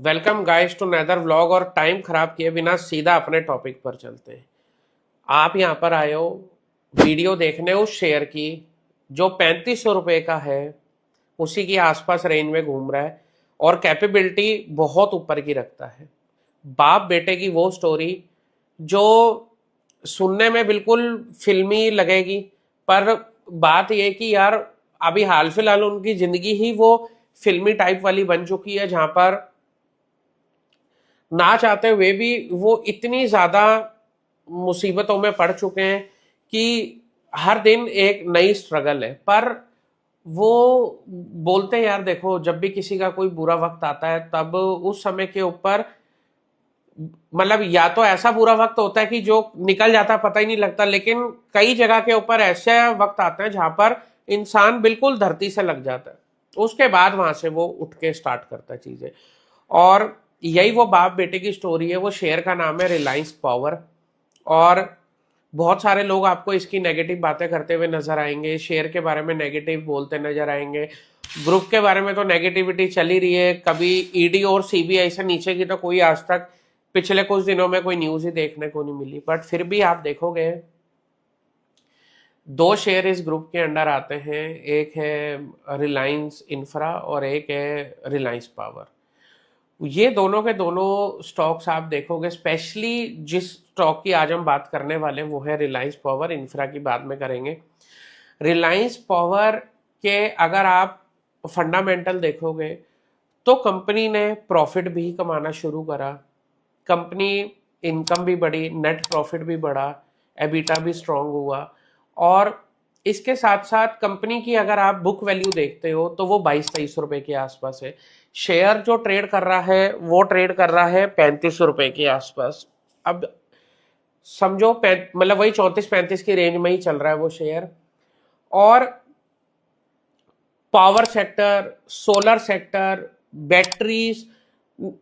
Welcome guys to another vlog. और time खराब किए बिना सीधा अपने टॉपिक पर चलते हैं। आप यहाँ पर आए हो वीडियो देखने उस शेयर की जो 3500 रुपये का है, उसी की आसपास रेंज में घूम रहा है और कैपेबिलिटी बहुत ऊपर की रखता है। बाप बेटे की वो स्टोरी जो सुनने में बिल्कुल फिल्मी लगेगी, पर बात यह कि यार अभी हाल फिलहाल उनकी जिंदगी ही वो फिल्मी टाइप वाली बन चुकी है, जहां पर ना चाहते हुए भी वो इतनी ज्यादा मुसीबतों में पड़ चुके हैं कि हर दिन एक नई स्ट्रगल है। पर वो बोलते हैं यार देखो, जब भी किसी का कोई बुरा वक्त आता है तब उस समय के ऊपर मतलब या तो ऐसा बुरा वक्त होता है कि जो निकल जाता है पता ही नहीं लगता, लेकिन कई जगह के ऊपर ऐसे वक्त आते हैं जहां पर इंसान बिल्कुल धरती से लग जाता है। उसके बाद वहां से वो उठ के स्टार्ट करता है चीजें। और यही वो बाप बेटे की स्टोरी है। वो शेयर का नाम है रिलायंस पावर। और बहुत सारे लोग आपको इसकी नेगेटिव बातें करते हुए नजर आएंगे, शेयर के बारे में नेगेटिव बोलते नजर आएंगे। ग्रुप के बारे में तो नेगेटिविटी चली रही है, कभी ईडी और सीबीआई से नीचे की तो कोई आज तक पिछले कुछ दिनों में कोई न्यूज ही देखने को नहीं मिली। बट फिर भी आप देखोगे दो शेयर इस ग्रुप के अंडर आते हैं, एक है रिलायंस इंफ्रा और एक है रिलायंस पावर। ये दोनों के दोनों स्टॉक्स आप देखोगे, स्पेशली जिस स्टॉक की आज हम बात करने वाले हैं वो है रिलायंस पावर। इंफ्रा की बात में करेंगे। रिलायंस पावर के अगर आप फंडामेंटल देखोगे तो कंपनी ने प्रॉफिट भी कमाना शुरू करा, कंपनी इनकम भी बढ़ी, नेट प्रॉफिट भी बढ़ा, एबिटा भी स्ट्रांग हुआ। और इसके साथ साथ कंपनी की अगर आप बुक वैल्यू देखते हो तो वो 22-23 रुपए के आसपास है। शेयर जो ट्रेड कर रहा है वो ट्रेड कर रहा है 3500 रुपए के आसपास। अब समझो मतलब वही 34-35 की रेंज में ही चल रहा है वो शेयर। और power sector, solar sector, batteries,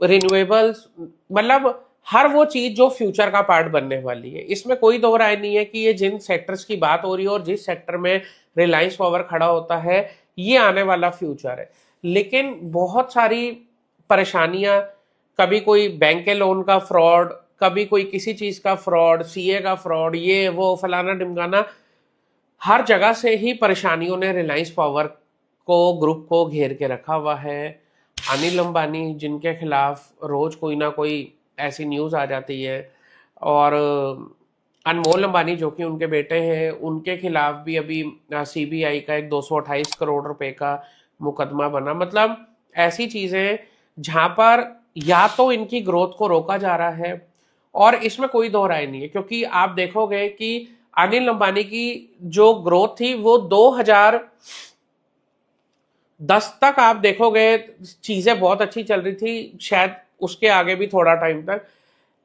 renewables, मतलब हर वो चीज जो फ्यूचर का पार्ट बनने वाली है। इसमें कोई दो राय नहीं है कि ये जिन सेक्टर्स की बात हो रही है और जिस सेक्टर में रिलायंस पावर खड़ा होता है ये आने वाला फ्यूचर है। लेकिन बहुत सारी परेशानियां, कभी कोई बैंक के लोन का फ्रॉड, कभी कोई किसी चीज का फ्रॉड, सीए का फ्रॉड, ये वो फलाना ढिमकाना, हर जगह से ही परेशानियों ने रिलायंस पावर को ग्रुप को घेर के रखा हुआ है। अनिल अंबानी जिनके खिलाफ रोज कोई ना कोई ऐसी न्यूज आ जाती है, और अनमोल अंबानी जो कि उनके बेटे हैं उनके खिलाफ भी अभी सीबीआई का एक 228 करोड़ रुपए का मुकदमा बना। मतलब ऐसी चीजें जहां पर या तो इनकी ग्रोथ को रोका जा रहा है, और इसमें कोई दो राय नहीं है क्योंकि आप देखोगे कि अनिल अंबानी की जो ग्रोथ थी वो 2010 तक आप देखोगे चीजें बहुत अच्छी चल रही थी, शायद उसके आगे भी थोड़ा टाइम तक।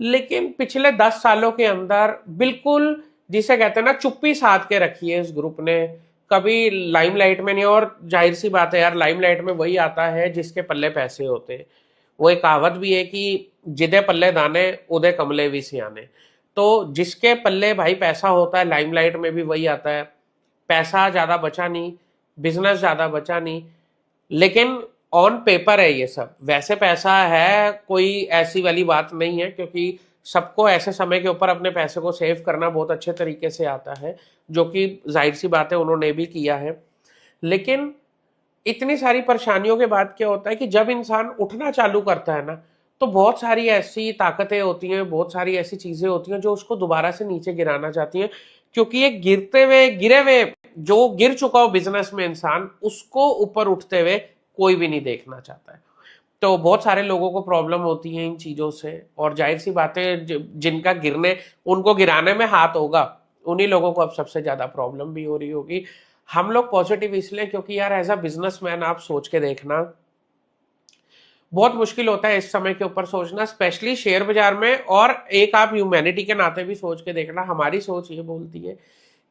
लेकिन पिछले 10 सालों के अंदर बिल्कुल जिसे कहते हैं ना चुप्पी साध के रखी है इस ग्रुप ने। कभी लाइमलाइट में नहीं, और जाहिर सी बात है यार, लाइमलाइट में वही आता है जिसके पल्ले पैसे होते हैं। वो एक कहावत भी है कि जिदे पल्ले दाने उदे कमले भी सियाने। तो जिसके पल्ले भाई पैसा होता है लाइमलाइट में भी वही आता है। पैसा ज्यादा बचा नहीं, बिजनेस ज्यादा बचा नहीं, लेकिन ऑन पेपर है ये सब। वैसे पैसा है, कोई ऐसी वाली बात नहीं है, क्योंकि सबको ऐसे समय के ऊपर अपने पैसे को सेव करना बहुत अच्छे तरीके से आता है, जो कि जाहिर सी बात है उन्होंने भी किया है। लेकिन इतनी सारी परेशानियों के बाद क्या होता है कि जब इंसान उठना चालू करता है ना, तो बहुत सारी ऐसी ताकतें होती हैं, बहुत सारी ऐसी चीजें होती हैं जो उसको दोबारा से नीचे गिराना चाहती हैं। क्योंकि ये गिरे हुए जो गिर चुका हो बिजनेस में इंसान, उसको ऊपर उठते हुए कोई भी नहीं देखना चाहता है। तो बहुत सारे लोगों को प्रॉब्लम होती है इन चीजों से, और जाहिर सी बात है जिनका गिरने, उनको गिराने में हाथ होगा, उन्हीं लोगों को अब सबसे ज्यादा प्रॉब्लम भी हो रही होगी। हम लोग पॉजिटिव इसलिए क्योंकि यार एज अ बिजनेसमैन आप सोच के देखना, बहुत मुश्किल होता है इस समय के ऊपर सोचना, स्पेशली शेयर बाजार में। और एक आप ह्यूमैनिटी के नाते भी सोच के देखना, हमारी सोच ये बोलती है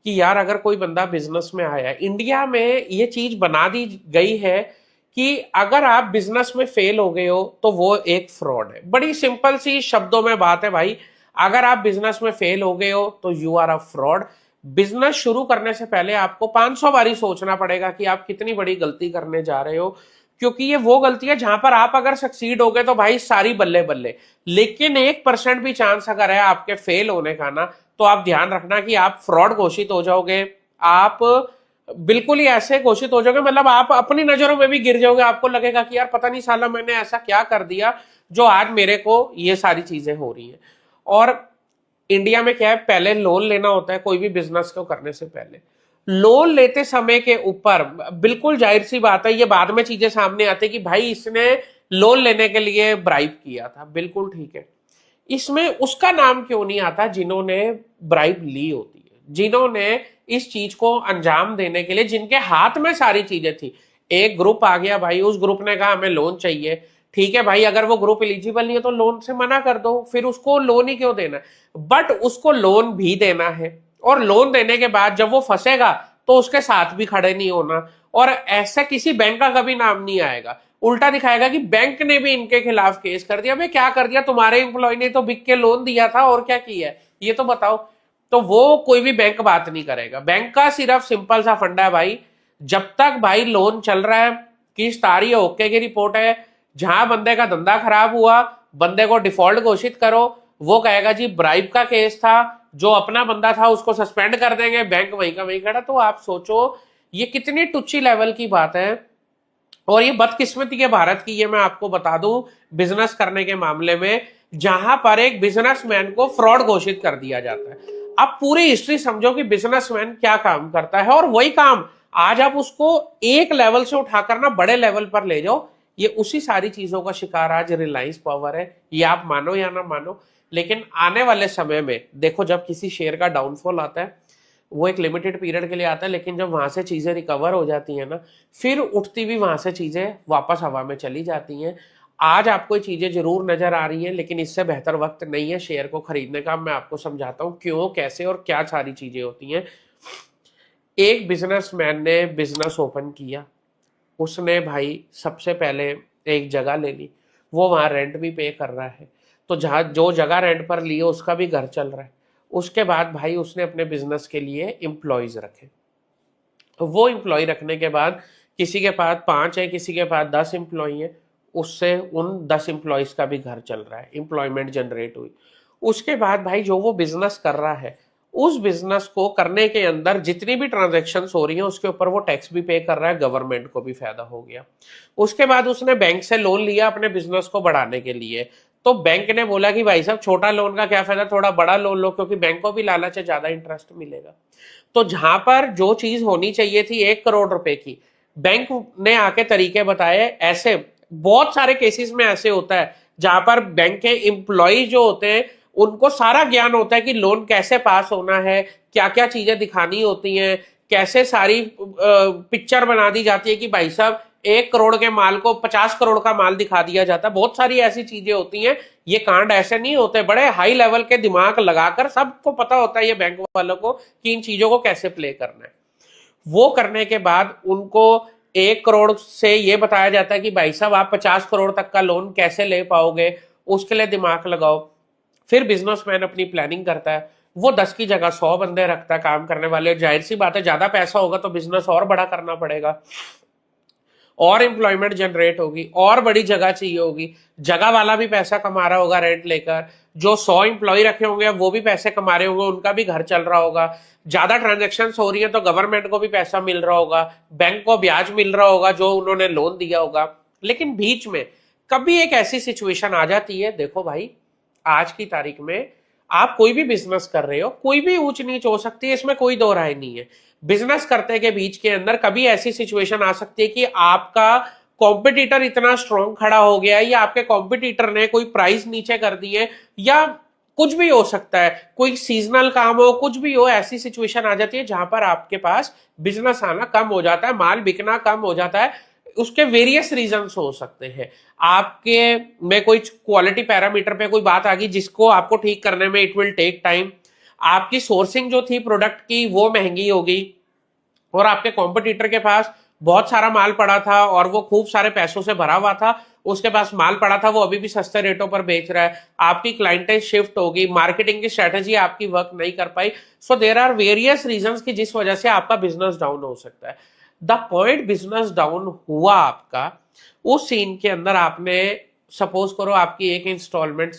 कि यार अगर कोई बंदा बिजनेस में आया, इंडिया में ये चीज बना दी गई है कि अगर आप बिजनेस में फेल हो गए हो तो वो एक फ्रॉड है। बड़ी सिंपल सी शब्दों में बात है भाई, अगर आप बिजनेस में फेल हो गए हो तो you are a fraud. Business शुरू करने से पहले आपको 500 बारी सोचना पड़ेगा कि आप कितनी बड़ी गलती करने जा रहे हो, क्योंकि ये वो गलती है जहां पर आप अगर सक्सीड हो गए तो भाई सारी बल्ले बल्ले, लेकिन 1% भी चांस अगर है आपके फेल होने का ना, तो आप ध्यान रखना कि आप फ्रॉड घोषित हो जाओगे। आप बिल्कुल ही ऐसे घोषित हो जाओगे, मतलब आप अपनी नजरों में भी गिर जाओगे। आपको लगेगा कि यार पता नहीं साला मैंने ऐसा क्या कर दिया जो आज मेरे को ये सारी चीजें हो रही हैं। और इंडिया में क्या है, पहले लोन लेना होता है कोई भी बिजनेस को करने से पहले। लोन लेते समय के ऊपर बिल्कुल जाहिर सी बात है, ये बाद में चीजें सामने आती कि भाई इसने लोन लेने के लिए ब्राइब किया था, बिल्कुल ठीक है। इसमें उसका नाम क्यों नहीं आता जिन्होंने ब्राइब ली होती है, जिन्होंने इस चीज को अंजाम देने के लिए, जिनके हाथ में सारी चीजें थी। एक ग्रुप आ गया भाई, उस ग्रुप ने कहा हमें लोन चाहिए, ठीक है भाई, अगर वो ग्रुप एलिजिबल नहीं है तो लोन से मना कर दो, फिर उसको लोन ही क्यों देना। बट उसको लोन भी देना है, और लोन देने के बाद जब वो फंसेगा तो उसके साथ भी खड़े नहीं होना। और ऐसा किसी बैंक का कभी नाम नहीं आएगा, उल्टा दिखाएगा कि बैंक ने भी इनके खिलाफ केस कर दिया। भाई क्या कर दिया, तुम्हारे एम्प्लॉय ने तो बिक के लोन दिया था, और क्या किया है ये तो बताओ। तो वो कोई भी बैंक बात नहीं करेगा। बैंक का सिर्फ सिंपल सा फंडा है भाई, जब तक भाई लोन चल रहा है, किस्त आ रही है, ओके की रिपोर्ट है, जहां बंदे का धंधा खराब हुआ, बंदे को डिफॉल्ट घोषित करो, वो कहेगा जी ब्राइब का केस था, जो अपना बंदा था उसको सस्पेंड कर देंगे, बैंक वहीं का वहीं खड़ा। तो आप सोचो ये कितनी टुच्ची लेवल की बात है। और ये बदकिस्मती है भारत की, ये मैं आपको बता दूं, बिजनेस करने के मामले में, जहां पर एक बिजनेसमैन को फ्रॉड घोषित कर दिया जाता है। आप पूरी हिस्ट्री समझो कि बिजनेसमैन क्या काम करता है, और वही काम आज आप उसको एक लेवल से उठाकर ना बड़े लेवल पर ले जाओ। ये उसी सारी चीजों का शिकार आज रिलायंस पावर है, ये आप मानो या ना मानो। लेकिन आने वाले समय में देखो, जब किसी शेयर का डाउनफॉल आता है वो एक लिमिटेड पीरियड के लिए आता है, लेकिन जब वहां से चीजें रिकवर हो जाती हैं ना, फिर उठती भी वहां से चीजें वापस हवा में चली जाती हैं। आज आपको ये चीजें जरूर नजर आ रही हैं, लेकिन इससे बेहतर वक्त नहीं है शेयर को खरीदने का। मैं आपको समझाता हूं क्यों, कैसे और क्या सारी चीजें होती हैं। एक बिजनेसमैन ने बिजनेस ओपन किया, उसने भाई सबसे पहले एक जगह ले ली, वो वहां रेंट भी पे कर रहा है, तो जहां जो जगह रेंट पर ली है उसका भी घर चल रहा है। उसके बाद भाई उसने अपने बिजनेस के लिए एम्प्लॉयज रखे, तो वो एम्प्लॉय रखने के बाद किसी के पास 5 है, किसी के पास 10 एम्प्लॉय है, उससे उन 10 एम्प्लॉयज का भी घर चल रहा है, एम्प्लॉयमेंट जनरेट हुई। उसके बाद भाई जो वो बिजनेस कर रहा है, उस बिजनेस को करने के अंदर जितनी भी ट्रांजेक्शन हो रही है उसके ऊपर वो टैक्स भी पे कर रहा है, गवर्नमेंट को भी फायदा हो गया। उसके बाद उसने बैंक से लोन लिया अपने बिजनेस को बढ़ाने के लिए, तो बैंक ने बोला कि भाई साहब छोटा लोन का क्या फायदा, थोड़ा बड़ा लोन लो, क्योंकि बैंक को भी लालच है, ज्यादा इंटरेस्ट मिलेगा। तो जहां पर जो चीज होनी चाहिए थी 1 करोड़ रुपए की, बैंक ने आके तरीके बताए। ऐसे बहुत सारे केसेस में ऐसे होता है जहां पर बैंक के एम्प्लॉय जो होते हैं उनको सारा ज्ञान होता है कि लोन कैसे पास होना है, क्या क्या चीजें दिखानी होती हैं, कैसे सारी पिक्चर बना दी जाती है कि भाई साहब 1 करोड़ के माल को 50 करोड़ का माल दिखा दिया जाता है। बहुत सारी ऐसी चीजें होती हैं, ये कांड ऐसे नहीं होते, बड़े हाई लेवल के दिमाग लगाकर सबको पता होता है ये बैंक वालों को कि इन चीजों को कैसे प्ले करना है। वो करने के बाद उनको 1 करोड़ से ये बताया जाता है कि भाई साहब आप 50 करोड़ तक का लोन कैसे ले पाओगे, उसके लिए दिमाग लगाओ। फिर बिजनेसमैन अपनी प्लानिंग करता है, वो 10 की जगह 100 बंदे रखता है काम करने वाले। जाहिर सी बात है ज्यादा पैसा होगा तो बिजनेस और बड़ा करना पड़ेगा, और एम्प्लॉयमेंट जनरेट होगी, और बड़ी जगह चाहिए होगी, जगह वाला भी पैसा कमा रहा होगा रेंट लेकर, जो 100 एम्प्लॉय रखे होंगे वो भी पैसे कमा रहे होंगे, उनका भी घर चल रहा होगा, ज्यादा ट्रांजेक्शन हो रही है तो गवर्नमेंट को भी पैसा मिल रहा होगा, बैंक को ब्याज मिल रहा होगा जो उन्होंने लोन दिया होगा। लेकिन बीच में कभी एक ऐसी सिचुएशन आ जाती है, देखो भाई आज की तारीख में आप कोई भी बिजनेस कर रहे हो, कोई भी ऊंच नीच हो सकती है, इसमें कोई दो राय नहीं है। बिजनेस करते के बीच के अंदर कभी ऐसी सिचुएशन आ सकती है कि आपका कॉम्पिटिटर इतना स्ट्रांग खड़ा हो गया है, या आपके कॉम्पिटिटर ने कोई प्राइस नीचे कर दी है, या कुछ भी हो सकता है, कोई सीजनल काम हो, कुछ भी हो, ऐसी सिचुएशन आ जाती है जहां पर आपके पास बिजनेस आना कम हो जाता है, माल बिकना कम हो जाता है। उसके वेरियस रीजंस हो सकते हैं, आपके में कोई क्वालिटी पैरामीटर पे कोई बात आ गई जिसको आपको ठीक करने में इट विल टेक टाइम, आपकी सोर्सिंग जो थी प्रोडक्ट की वो महंगी हो गई, और आपके कॉम्पिटिटर के पास बहुत सारा माल पड़ा था और वो खूब सारे पैसों से भरा हुआ था, उसके पास माल पड़ा था वो अभी भी सस्ते रेटों पर बेच रहा है, आपकी क्लाइंटेज शिफ्ट होगी, मार्केटिंग की स्ट्रेटेजी आपकी वर्क नहीं कर पाई। So there are various reasons की जिस वजह से आपका बिजनेस डाउन हो सकता है। द पॉइंट बिजनेस डाउन हुआ आपका, उस सीन के अंदर आपने, सपोज करो आपकी एक इंस्टॉलमेंट